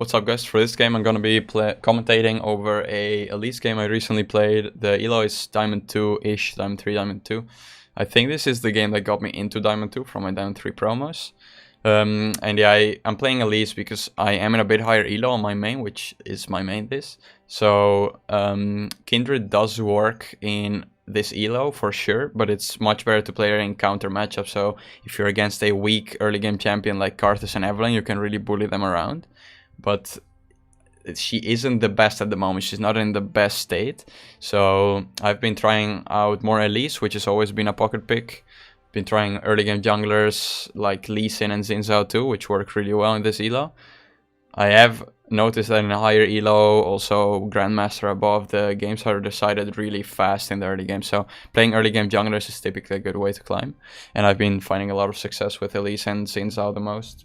What's up guys, for this game I'm gonna be commentating over a Elise game I recently played. The elo is Diamond 2-ish, Diamond 3, Diamond 2. I think this is the game that got me into Diamond 2 from my Diamond 3 promos. And yeah, I'm playing Elise because I am in a bit higher elo on my main, which is my main this. So Kindred does work in this elo for sure, but it's much better to play in counter matchups. So if you're against a weak early game champion like Karthus and Evelyn, you can really bully them around. But she isn't the best at the moment. She's not in the best state. So I've been trying out more Elise, which has always been a pocket pick. Been trying early game junglers like Lee Sin and Xin Zhao too, which work really well in this elo. I have noticed that in a higher elo, also Grandmaster above, the games are decided really fast in the early game. So playing early game junglers is typically a good way to climb. And I've been finding a lot of success with Elise and Xin Zhao the most.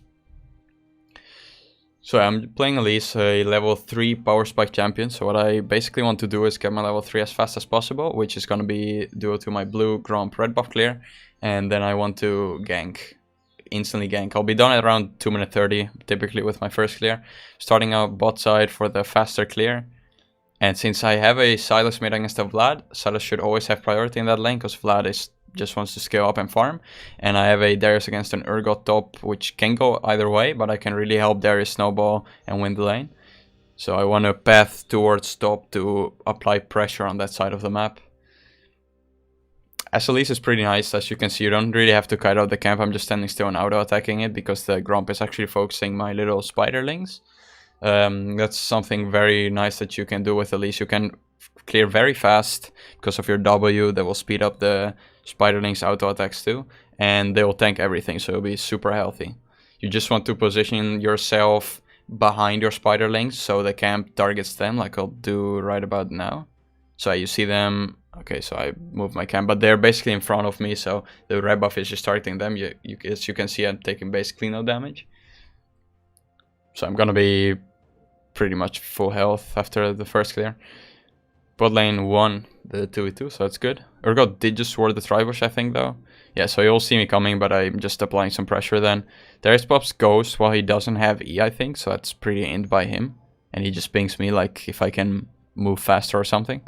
So I'm playing Elise, a level 3 power spike champion. So what I basically want to do is get my level 3 as fast as possible, which is going to be due to my blue Gromp red buff clear. And then I want to gank, instantly gank. I'll be done at around 2 minute 30, typically with my first clear. Starting out bot side for the faster clear. And since I have a Sylas mid against a Vlad, Sylas should always have priority in that lane, because Vlad just wants to scale up and farm. And I have a Darius against an Urgot top, which can go either way, but I can really help Darius snowball and win the lane. So I want to path towards top to apply pressure on that side of the map. As Elise is pretty nice, as you can see, you don't really have to kite out the camp. I'm just standing still and auto-attacking it, because the Gromp is actually focusing my little spiderlings. That's something very nice that you can do with Elise. You can clear very fast because of your W that will speed up the spiderlings auto attacks too, and they will tank everything, so you'll be super healthy. You just want to position yourself behind your spiderlings so the camp targets them, like I'll do right about now. So you see them. Okay, so I move my camp, but they're basically in front of me, so the red buff is just targeting them. As you can see, I'm taking basically no damage. So I'm gonna be pretty much full health after the first clear. Bot lane won the 2v2, so that's good. Urgot did just ward the Tribush, I think, though. Yeah, so you'll see me coming, but I'm just applying some pressure then. Darius pops Ghost while he doesn't have E, I think, so that's pretty int by him. And he just pings me, like, if I can move faster or something.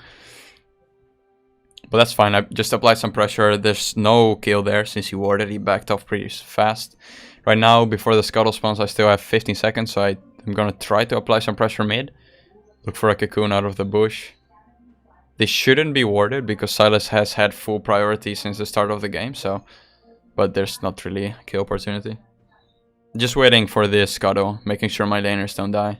But that's fine, I just applied some pressure. There's no kill there, since he warded, he backed off pretty fast. Right now, before the scuttle spawns, I still have 15 seconds, so I'm gonna try to apply some pressure mid. Look for a cocoon out of the bush. They shouldn't be warded because Sylas has had full priority since the start of the game, so... But there's not really a kill opportunity. Just waiting for this scuttle, making sure my laners don't die.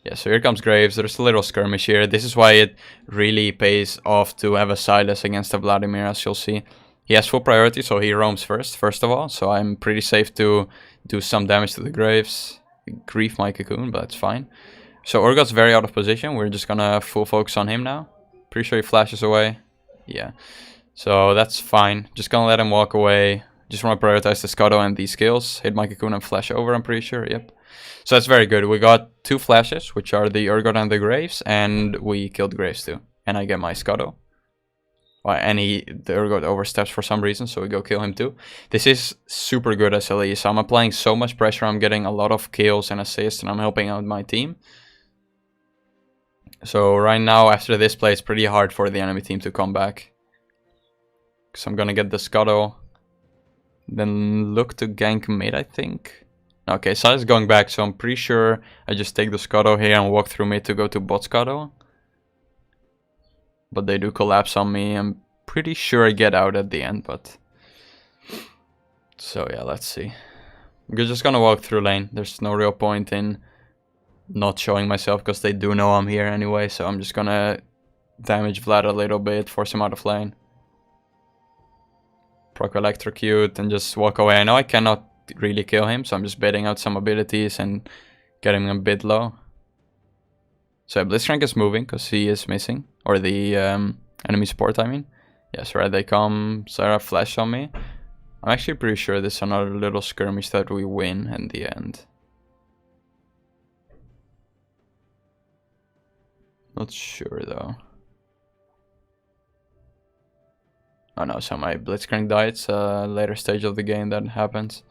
Yeah, so here comes Graves. There's a little skirmish here. This is why it really pays off to have a Sylas against a Vladimir, as you'll see. He has full priority, so he roams first of all. So I'm pretty safe to do some damage to the Graves. Grief my cocoon, but that's fine. So Urgot's very out of position. We're just gonna full focus on him now. Pretty sure he flashes away. Yeah. So that's fine. Just gonna let him walk away. Just want to prioritize the scuttle and these skills. Hit my cocoon and flash over, I'm pretty sure. Yep. So that's very good. We got 2 flashes, which are the Urgot and the Graves. And we killed Graves too. And I get my scuttle. Well, and the Urgot oversteps for some reason, so we go kill him too. This is super good as Elise. I'm applying so much pressure. I'm getting a lot of kills and assists, and I'm helping out my team. So right now, after this play, it's pretty hard for the enemy team to come back. So I'm gonna get the scuttle. Then look to gank mid, I think. Okay, Sylas is going back, so I'm pretty sure I just take the scuttle here and walk through mid to go to bot scuttle. But they do collapse on me. I'm pretty sure I get out at the end, but... So yeah, let's see. We're just gonna walk through lane. There's no real point in not showing myself, because they do know I'm here anyway, so I'm just gonna damage Vlad a little bit, force him out of lane. Proc electrocute and just walk away. I know I cannot really kill him, so I'm just baiting out some abilities and getting him a bit low. So Blitzcrank is moving because he is missing, or the enemy support, I mean. Yes, right, they come. Sarah flash on me. I'm actually pretty sure this is another little skirmish that we win in the end. Not sure though. Oh no, so my Blitzcrank died. It's a later stage of the game that happens.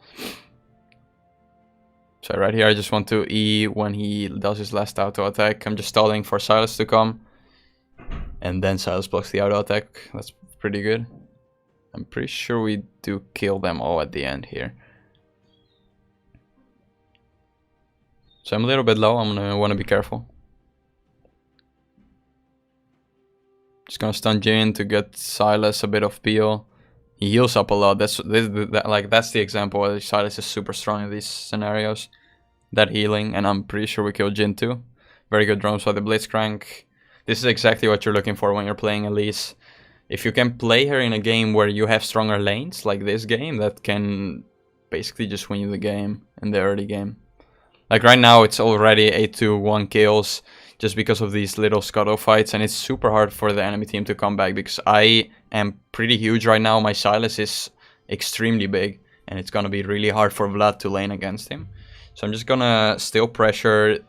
So right here I just want to E when he does his last auto attack. I'm just stalling for Silas to come. And then Silas blocks the auto attack. That's pretty good. I'm pretty sure we do kill them all at the end here. So I'm a little bit low, I'm gonna wanna be careful. Just gonna stun Jin to get Silas a bit of peel. He heals up a lot. That's the example where Silas is super strong in these scenarios. That healing, and I'm pretty sure we kill Jin too. Very good drones by the Blitzcrank. This is exactly what you're looking for when you're playing Elise. If you can play her in a game where you have stronger lanes, like this game, that can basically just win you the game in the early game. Like right now, it's already 8-1 kills just because of these little scuttle fights, and it's super hard for the enemy team to come back because I am pretty huge right now. My Silas is extremely big, and it's gonna be really hard for Vlad to lane against him. So I'm just gonna still pressure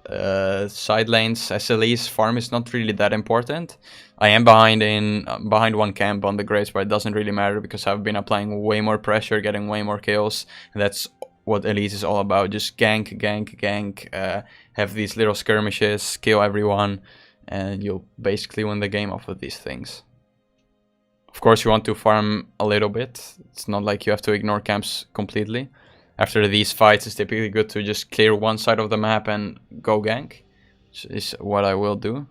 side lanes. SLE's farm is not really that important. I am behind one camp on the Graves, but it doesn't really matter because I've been applying way more pressure, getting way more kills, and that's what Elise is all about. Just gank, gank, gank, have these little skirmishes, kill everyone, and you'll basically win the game off of these things. Of course, you want to farm a little bit. It's not like you have to ignore camps completely. After these fights, it's typically good to just clear one side of the map and go gank, which is what I will do.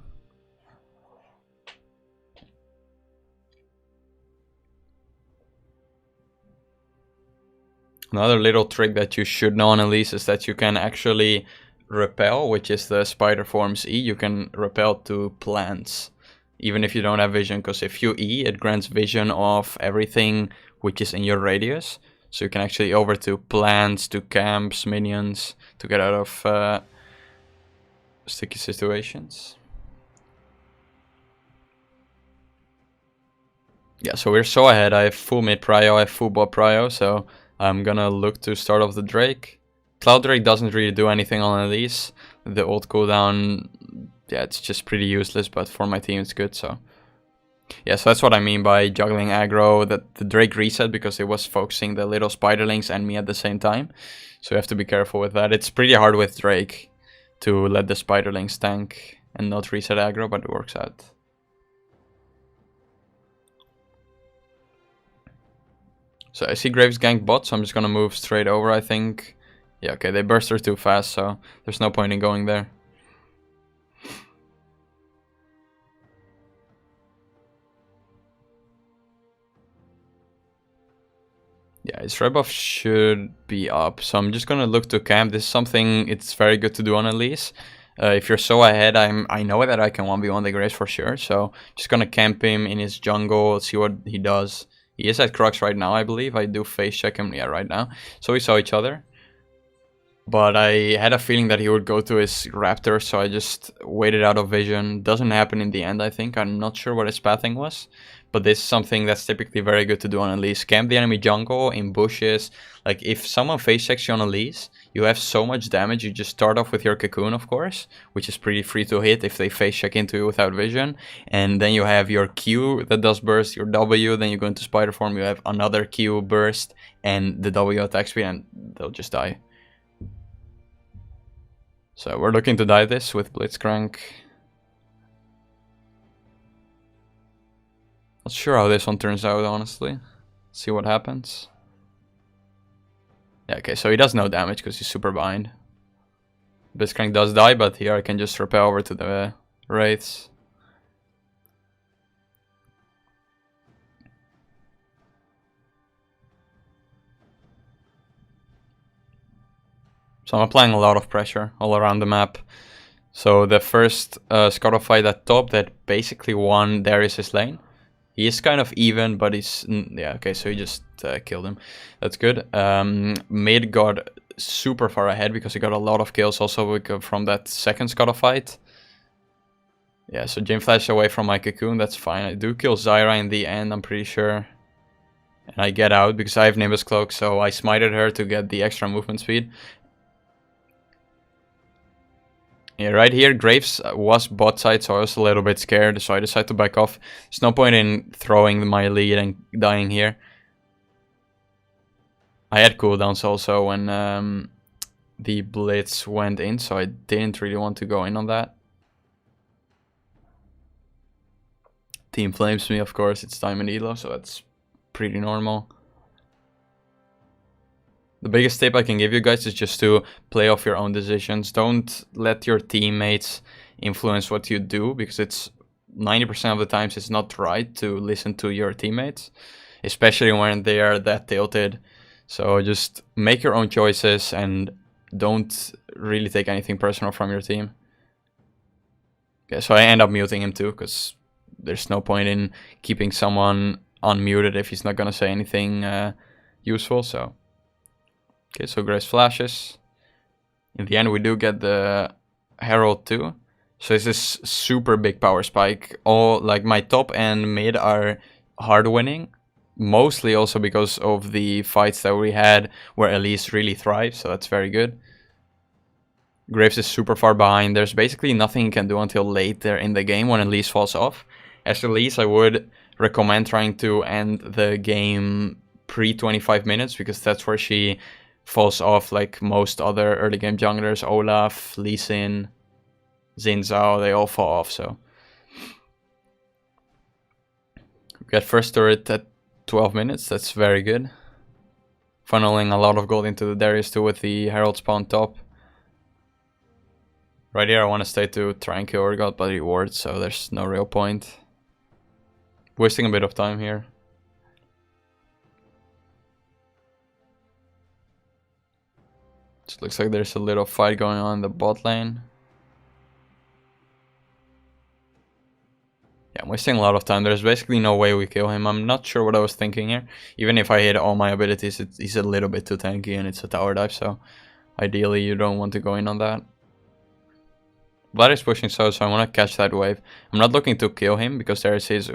Another little trick that you should know on Elise is that you can actually repel, which is the spider forms E. You can repel to plants, even if you don't have vision, because if you E, it grants vision of everything which is in your radius. So you can actually over to plants, to camps, minions, to get out of sticky situations. Yeah, so we're so ahead. I have full mid prio, I have full bot prio, so I'm gonna look to start off the Drake. Cloud Drake doesn't really do anything on Elise. The ult cooldown, yeah, it's just pretty useless, but for my team it's good, so. Yeah, so that's what I mean by juggling aggro, that the Drake reset because it was focusing the little spiderlings and me at the same time. So you have to be careful with that. It's pretty hard with Drake to let the spiderlings tank and not reset aggro, but it works out. So I see Graves gank bot, so I'm just gonna move straight over, I think. Yeah, okay, they burst her too fast, so there's no point in going there. Yeah, his red buff should be up, so I'm just gonna look to camp. This is something it's very good to do on Elise. If you're so ahead, I know that I can 1v1 the Graves for sure, so just gonna camp him in his jungle, see what he does. He is at Crux right now, I believe. I do face check him, yeah, right now. So we saw each other. But I had a feeling that he would go to his Raptor, so I just waited out of vision. Doesn't happen in the end, I think. I'm not sure what his pathing was. But this is something that's typically very good to do on Elise. Camp the enemy jungle, in bushes. Like, if someone face checks you on Elise, you have so much damage. You just start off with your Cocoon, of course, which is pretty free to hit if they face check into you without vision. And then you have your Q that does burst, your W, then you go into Spider Form, you have another Q burst, and the W attack speed, and they'll just die. So we're looking to die this with Blitzcrank. Not sure how this one turns out, honestly. See what happens. Yeah, okay, so he does no damage because he's super behind. Blitzcrank does die, but here I can just repel over to the Wraiths. So I'm applying a lot of pressure all around the map. So the first Scuttle fight at top that basically won Darius' lane. He is kind of even, but he's... yeah, okay, so he just killed him. That's good. Mid got super far ahead because he got a lot of kills also from that second Scuttle fight. Yeah, so Jim flashed away from my Cocoon, that's fine. I do kill Zyra in the end, I'm pretty sure. And I get out because I have Nimbus Cloak, so I smited her to get the extra movement speed. Yeah, right here, Graves was bot side, so I was a little bit scared, so I decided to back off. There's no point in throwing my lead and dying here. I had cooldowns also when the blitz went in, so I didn't really want to go in on that. Team flames me, of course. It's Diamond Elo, so that's pretty normal. The biggest tip I can give you guys is just to play off your own decisions. Don't let your teammates influence what you do, because it's 90% of the times it's not right to listen to your teammates, especially when they are that tilted. So just make your own choices and don't really take anything personal from your team. Okay, so I end up muting him too, because there's no point in keeping someone unmuted if he's not gonna say anything useful. So okay, so Grace flashes. In the end, we do get the Herald too. So it's this super big power spike. All like my top and mid are hard winning, mostly also because of the fights that we had where Elise really thrives. So that's very good. Graves is super far behind. There's basically nothing you can do until later in the game when Elise falls off. As Elise, I would recommend trying to end the game pre-25 minutes, because that's where she falls off like most other early game junglers. Olaf, Lee Sin, Xin Zhao, they all fall off, so. We get first turret at 12 minutes, that's very good. Funneling a lot of gold into the Darius too with the Herald spawn top. Right here I want to stay to try and kill Urgot, but reward, so there's no real point. Wasting a bit of time here. It looks like there's a little fight going on in the bot lane. Yeah, I'm wasting a lot of time. There's basically no way we kill him. I'm not sure what I was thinking here. Even if I hit all my abilities, he's a little bit too tanky and it's a tower dive, so ideally you don't want to go in on that. Vlad is pushing so I want to catch that wave. I'm not looking to kill him because there is his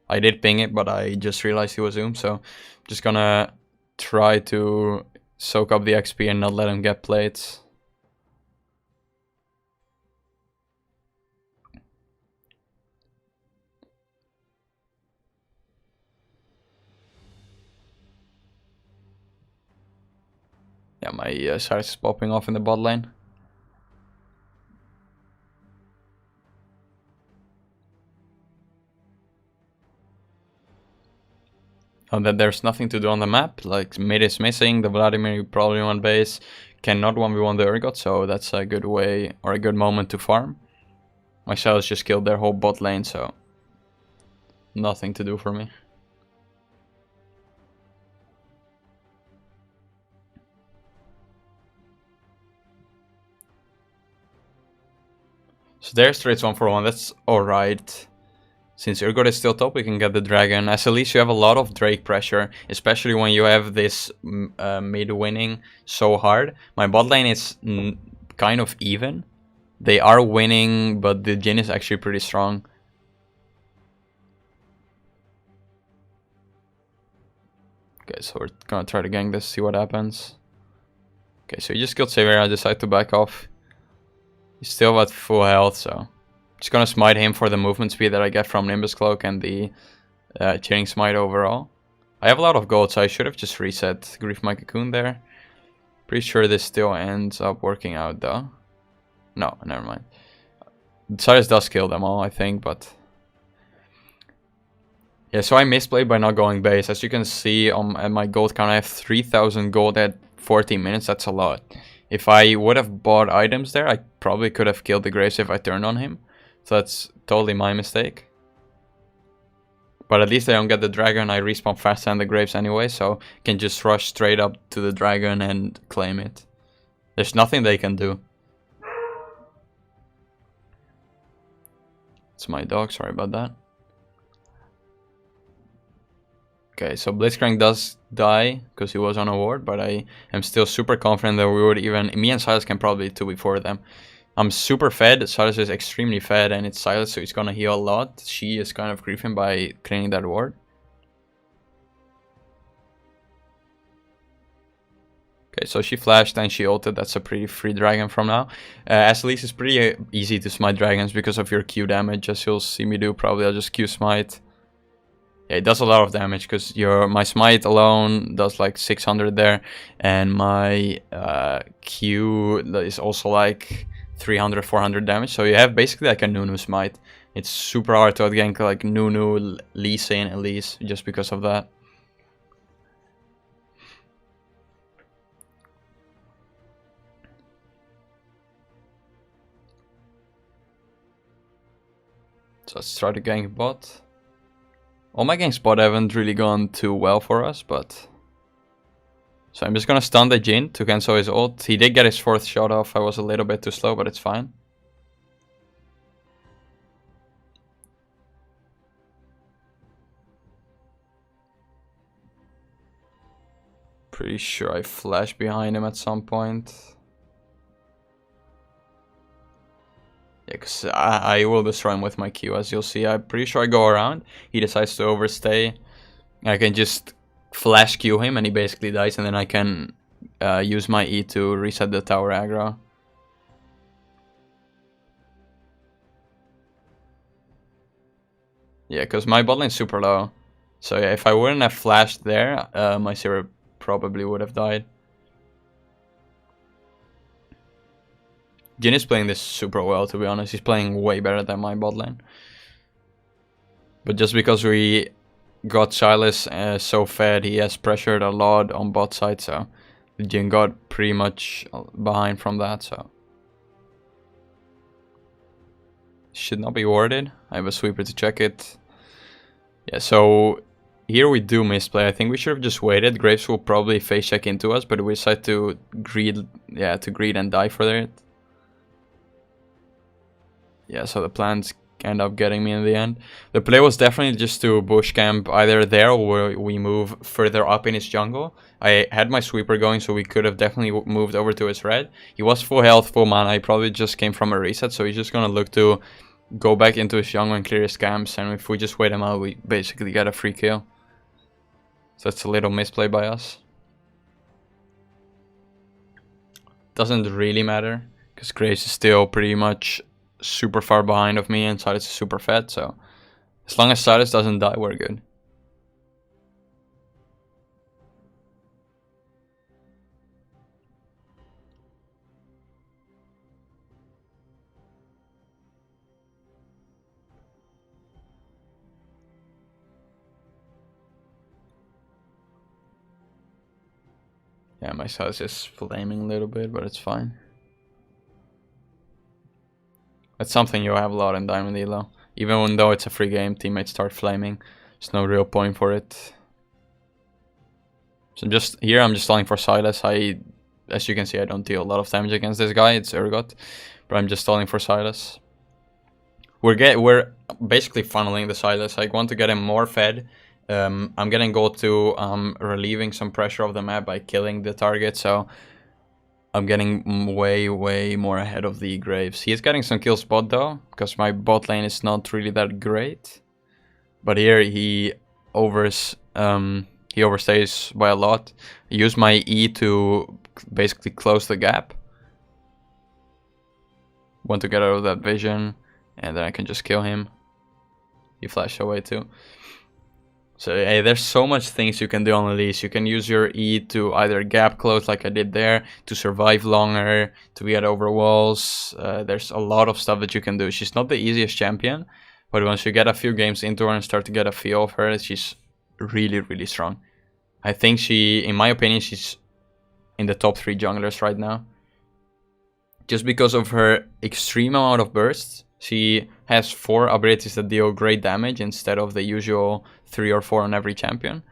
I did ping it, but I just realized he was so I'm just gonna try to soak up the XP and not let him get plates. Yeah, my Cyrus is popping off in the bot lane. And that there's nothing to do on the map, like mid is missing, the Vladimir you probably want base, cannot 1v1 the Urgot, so that's a good way, or a good moment to farm. My Cyrus just killed their whole bot lane, so nothing to do for me. So there's trades 1 for 1, that's alright. Since Urgot is still top, we can get the dragon. As Elise, you have a lot of Drake pressure, especially when you have this mid winning so hard. My bot lane is kind of even. They are winning, but the Jhin is actually pretty strong. Okay, so we're gonna try to gank this, see what happens. Okay, so he just killed Xavier, I decide to back off. He's still at full health, so just gonna smite him for the movement speed that I get from Nimbus Cloak and the Chaining Smite overall. I have a lot of gold, so I should have just reset Grief My Cocoon there. Pretty sure this still ends up working out though. No, never mind. Cyrus does kill them all, I think, but... Yeah, so I misplayed by not going base. As you can see at my gold count, I have 3000 gold at 14 minutes, that's a lot. If I would have bought items there, I probably could have killed the Graves if I turned on him. So that's totally my mistake. But at least I don't get the dragon, I respawn faster than the Graves anyway, so I can just rush straight up to the dragon and claim it. There's nothing they can do. It's my dog, sorry about that. Okay, so Blitzcrank does die because he was on a ward, but I am still super confident that we would even... Me and Silas can probably 2v4 them. I'm super fed, Silas is extremely fed, and it's Silas, so he's gonna heal a lot. She is kind of griefing by cleaning that ward. Okay, so she flashed and she ulted, that's a pretty free dragon from now. As Elise, it's pretty easy to smite dragons because of your Q damage, as you'll see me do probably. I'll just Q smite. Yeah, it does a lot of damage because my smite alone does like 600 there, and my Q is also like 300, 400 damage. So you have basically like a Nunu smite. It's super hard to outgank like Nunu, Elise, and Elise just because of that. So let's try to gank bot. All my ganks bot haven't really gone too well for us, but... So I'm just gonna stun the Jhin to cancel his ult. He did get his 4th shot off. I was a little bit too slow, but it's fine. Pretty sure I flash behind him at some point. Yeah, because I will destroy him with my Q, as you'll see. I'm pretty sure I go around. He decides to overstay. I can just flash Q him and he basically dies, and then I can use my E to reset the tower aggro. Yeah, because my bot lane's super low. So yeah, if I wouldn't have flashed there, my Zero probably would have died. Jhin is playing this super well, to be honest. He's playing way better than my bot lane. But just because we got Silas so fed, he has pressured a lot on bot side, so Jhin got pretty much behind from that, so... Should not be warded. I have a sweeper to check it. Yeah, so here we do misplay. I think we should have just waited. Graves will probably face check into us, but we decide to greed, and die for it. Yeah, so the plans end up getting me in the end. The play was definitely just to bush camp either there or we move further up in his jungle. I had my sweeper going, so we could have definitely moved over to his red. He was full health, full mana. He probably just came from a reset, so he's just gonna look to go back into his jungle and clear his camps, and if we just wait him out, we basically get a free kill. So that's a little misplay by us. Doesn't really matter, because Graves is still pretty much super far behind of me and Silas is super fed, so as long as Silas doesn't die, we're good. Yeah, my Silas is flaming a little bit, but it's fine. That's something you have a lot in Diamond Elo. Even though it's a free game, teammates start flaming. There's no real point for it. So I'm just stalling for Silas. As you can see, I don't deal a lot of damage against this guy. It's Urgot, but I'm just stalling for Silas. We're basically funneling the Silas. I want to get him more fed. I'm getting gold too. Relieving some pressure of the map by killing the target. So I'm getting way more ahead of the Graves. He is getting some kills bot though, because my bot lane is not really that great. But here he overstays by a lot. I use my E to basically close the gap. Want to get out of that vision, and then I can just kill him. He flashed away too. So hey, there's so much things you can do on Elise. You can use your E to either gap close like I did there, to survive longer, to get over walls. There's a lot of stuff that you can do. She's not the easiest champion, but once you get a few games into her and start to get a feel of her, she's really strong. I think in my opinion, she's in the top 3 junglers right now. Just because of her extreme amount of bursts. She has 4 abilities that deal great damage instead of the usual 3 or 4 on every champion.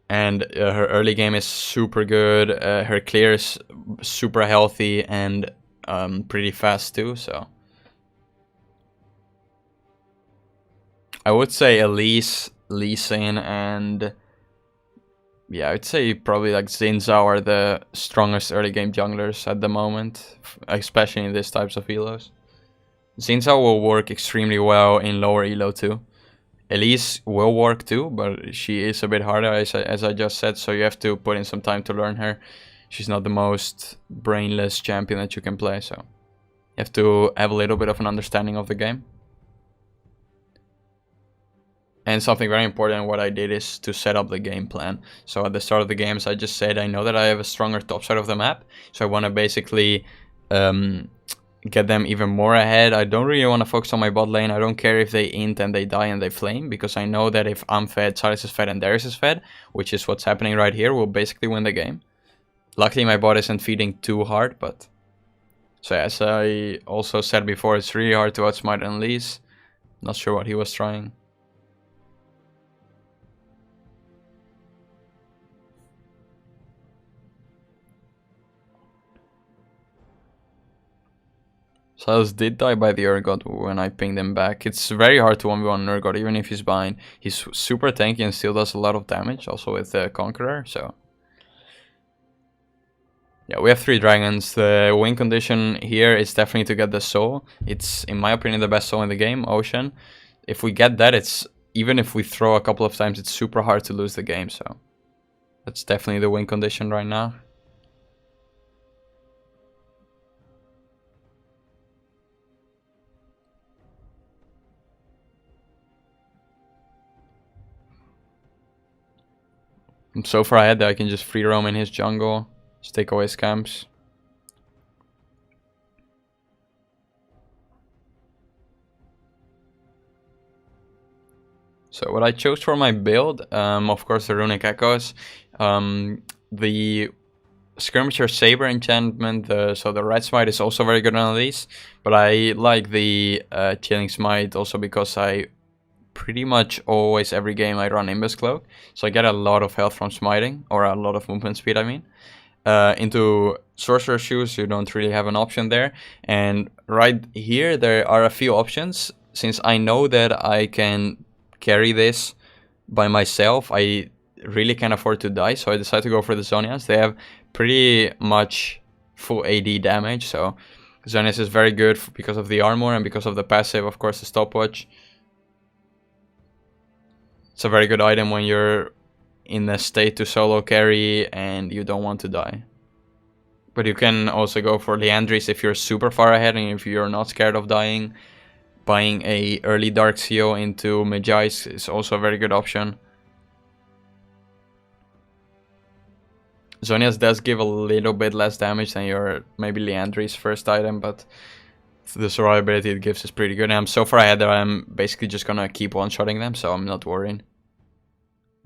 And her early game is super good. Her clear is super healthy and pretty fast too. So I would say Elise, Lee Sin, and yeah, I'd say probably like Zinzao are the strongest early game junglers at the moment, especially in these types of elos. Zinzao will work extremely well in lower elo too. Elise will work too, but she is a bit harder as I just said, so you have to put in some time to learn her. She's not the most brainless champion that you can play, so you have to have a little bit of an understanding of the game. And something very important, what I did is to set up the game plan. So at the start of the games, I just said I know that I have a stronger top side of the map, so I want to basically get them even more ahead. I don't really want to focus on my bot lane. I don't care if they int and they die and they flame, because I know that if I'm fed, Silas is fed, and Darius is fed, which is what's happening right here, we'll basically win the game. Luckily, my bot isn't feeding too hard, but... So as I also said before, it's really hard to outsmite Elise. Not sure what he was trying. Silas did die by the Urgot when I pinged him back. It's very hard to 1v1 Urgot, even if he's behind. He's super tanky and still does a lot of damage, also with the Conqueror, so... Yeah, we have 3 dragons. The win condition here is definitely to get the soul. It's, in my opinion, the best soul in the game, Ocean. If we get that, it's... Even if we throw a couple of times, it's super hard to lose the game, so... That's definitely the win condition right now. I'm so far ahead that I can just free roam in his jungle, just take away scamps. So what I chose for my build, of course the Runic Echoes, the Skirmisher Saber enchantment, so the Red Smite is also very good on Elise, but I like the Chilling Smite also because I pretty much always every game I run Nimbus Cloak, so I get a lot of health from smiting, or a lot of movement speed I mean. Into Sorcerer's Shoes you don't really have an option there, and right here there are a few options. Since I know that I can carry this by myself, I really can't afford to die, so I decided to go for the Zonias. They have pretty much full AD damage, so Zonias is very good because of the armor and because of the passive, of course, the stopwatch. It's a very good item when you're in a state to solo carry and you don't want to die. But you can also go for Leandris if you're super far ahead and if you're not scared of dying. Buying a early Dark Seal into Magi's is also a very good option. Zonias does give a little bit less damage than your maybe Leandri's first item, but the survivability it gives is pretty good. And I'm so far ahead that I'm basically just gonna keep one-shotting them, so I'm not worrying.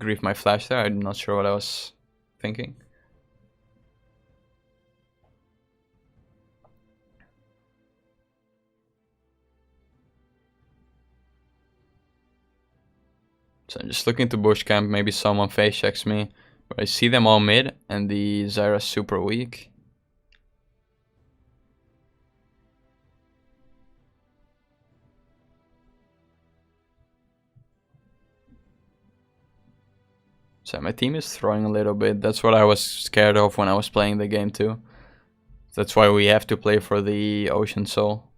Grief my flash there, I'm not sure what I was thinking. So I'm just looking to bush camp, maybe someone face checks me. But I see them all mid, and the Zyra's super weak. So my team is throwing a little bit. That's what I was scared of when I was playing the game too. That's why we have to play for the Ocean Soul.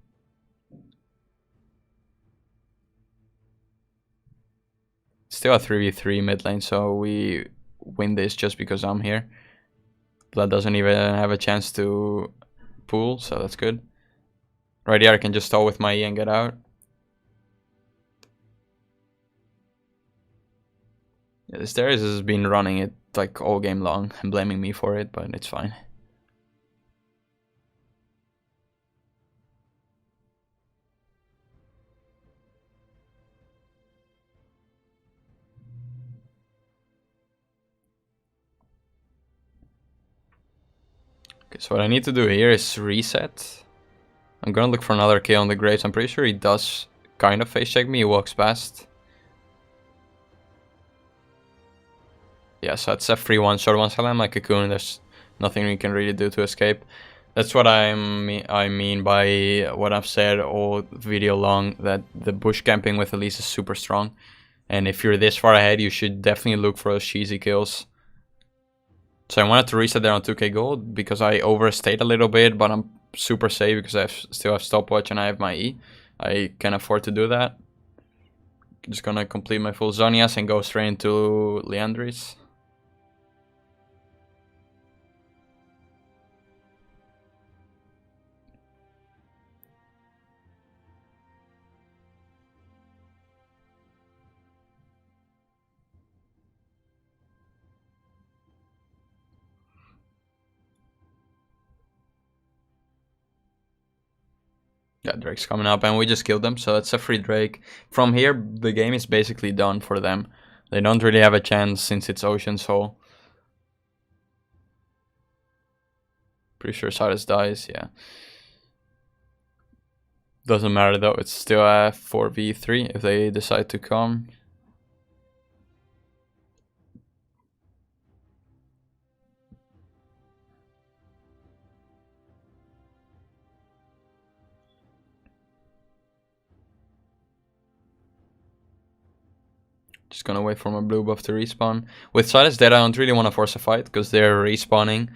Still a 3v3 mid lane, so we win this just because I'm here. Blood doesn't even have a chance to pull, so that's good. Right here I can just stall with my E and get out. Yeah, this Darius has been running it like all game long and blaming me for it, but it's fine. Okay, so what I need to do here is reset. I'm gonna look for another kill on the Graves. I'm pretty sure he does kind of face check me, he walks past. Yeah, so it's a free one-shot. Once I land my cocoon, there's nothing we can really do to escape. That's what I mean by what I've said all video long, that the bush camping with Elise is super strong. And if you're this far ahead, you should definitely look for those cheesy kills. So I wanted to reset there on 2k gold because I overstayed a little bit, but I'm super safe because I still have stopwatch and I have my E. I can afford to do that. Just gonna complete my full Zonias and go straight into Leandris. Yeah, Drake's coming up and we just killed them, so it's a free Drake. From here, the game is basically done for them. They don't really have a chance since it's Ocean Soul. Pretty sure Cyrus dies, yeah. Doesn't matter though, it's still a 4v3 if they decide to come. Just gonna wait for my blue buff to respawn. With Silas dead, I don't really want to force a fight because they're respawning.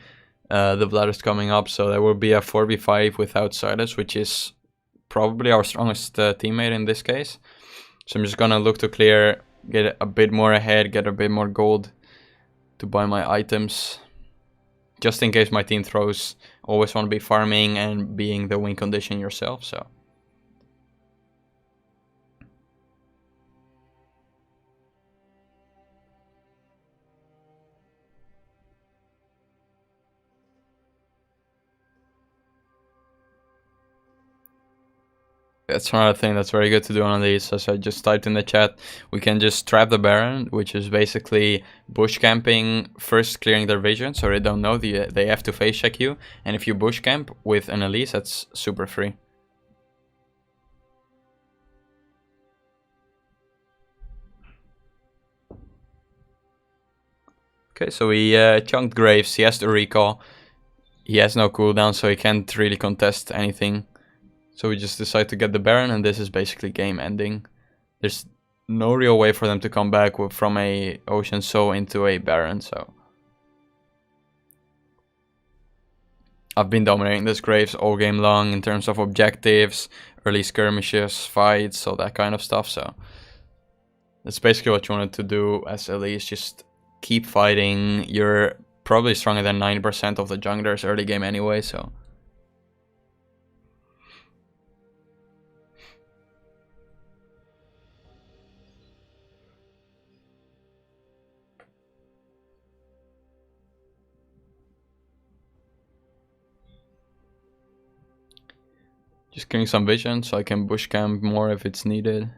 The Bladder's coming up, so there will be a 4v5 without Silas, which is probably our strongest teammate in this case. So I'm just gonna look to clear, get a bit more ahead, get a bit more gold to buy my items. Just in case my team throws, always want to be farming and being the win condition yourself, so. That's another thing that's very good to do on these. As I just typed in the chat, we can just trap the Baron, which is basically bush camping, first clearing their vision so they don't know they have to face check you. And if you bush camp with an Elise, that's super free. Okay, so we chunked Graves. He has to recall. He has no cooldown, so he can't really contest anything. So we just decide to get the Baron, and this is basically game ending. There's no real way for them to come back from a Ocean Soul into a Baron, so. I've been dominating this Graves all game long in terms of objectives, early skirmishes, fights, all that kind of stuff, so. That's basically what you wanted to do as Elise, just keep fighting. You're probably stronger than 90% of the junglers early game anyway, so. Just getting some vision so I can bush camp more if it's needed.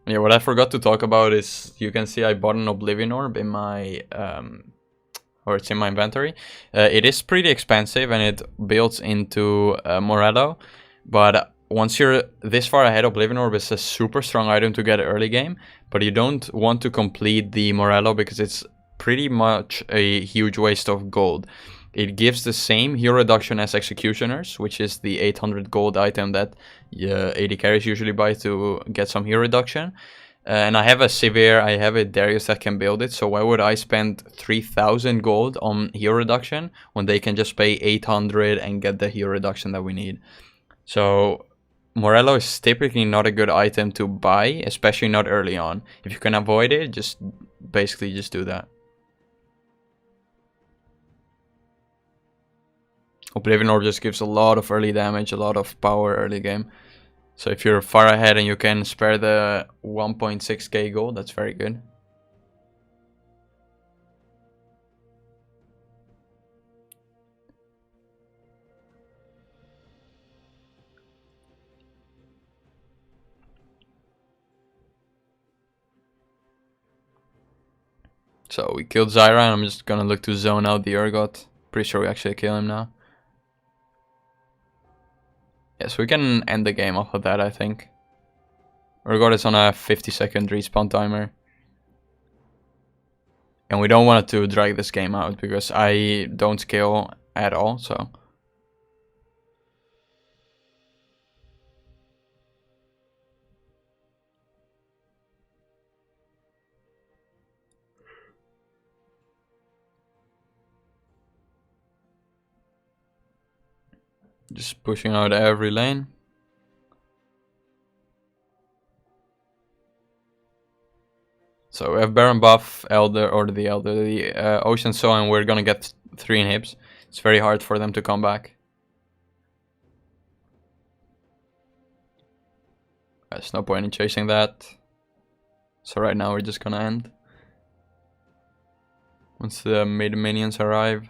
Yeah, what I forgot to talk about is you can see I bought an Oblivion Orb in my, or it's in my inventory. It is pretty expensive and it builds into Morello, but once you're this far ahead, Oblivion Orb is a super strong item to get early game, but you don't want to complete the Morello because it's pretty much a huge waste of gold. It gives the same hero reduction as Executioners, which is the 800 gold item that AD carries usually buy to get some hero reduction. And I have a Sivir, I have a Darius that can build it, so why would I spend 3000 gold on hero reduction when they can just pay 800 and get the hero reduction that we need? So Morello is typically not a good item to buy, especially not early on. If you can avoid it, just basically just do that. Oblivion Orb just gives a lot of early damage, a lot of power early game. So if you're far ahead and you can spare the 1.6k gold, that's very good. So we killed Zyra and I'm just gonna look to zone out the Urgot. Pretty sure we actually kill him now. Yes, we can end the game off of that, I think. Urgot is on a 50-second respawn timer. And we don't want to drag this game out because I don't kill at all, so. Just pushing out every lane. So we have Baron buff, Elder, or the Elder, the Ocean Soul, and we're gonna get 3 inhibs. It's very hard for them to come back. There's no point in chasing that. So right now we're just gonna end. Once the mid minions arrive.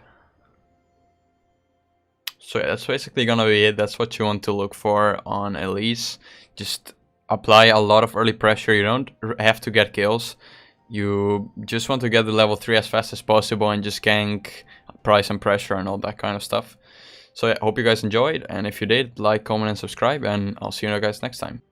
So yeah, that's basically gonna be it. That's what you want to look for on Elise. Just apply a lot of early pressure. You don't have to get kills. You just want to get the level 3 as fast as possible and just gank, apply some pressure and all that kind of stuff. So yeah, hope you guys enjoyed, and if you did, like, comment and subscribe, and I'll see you guys next time.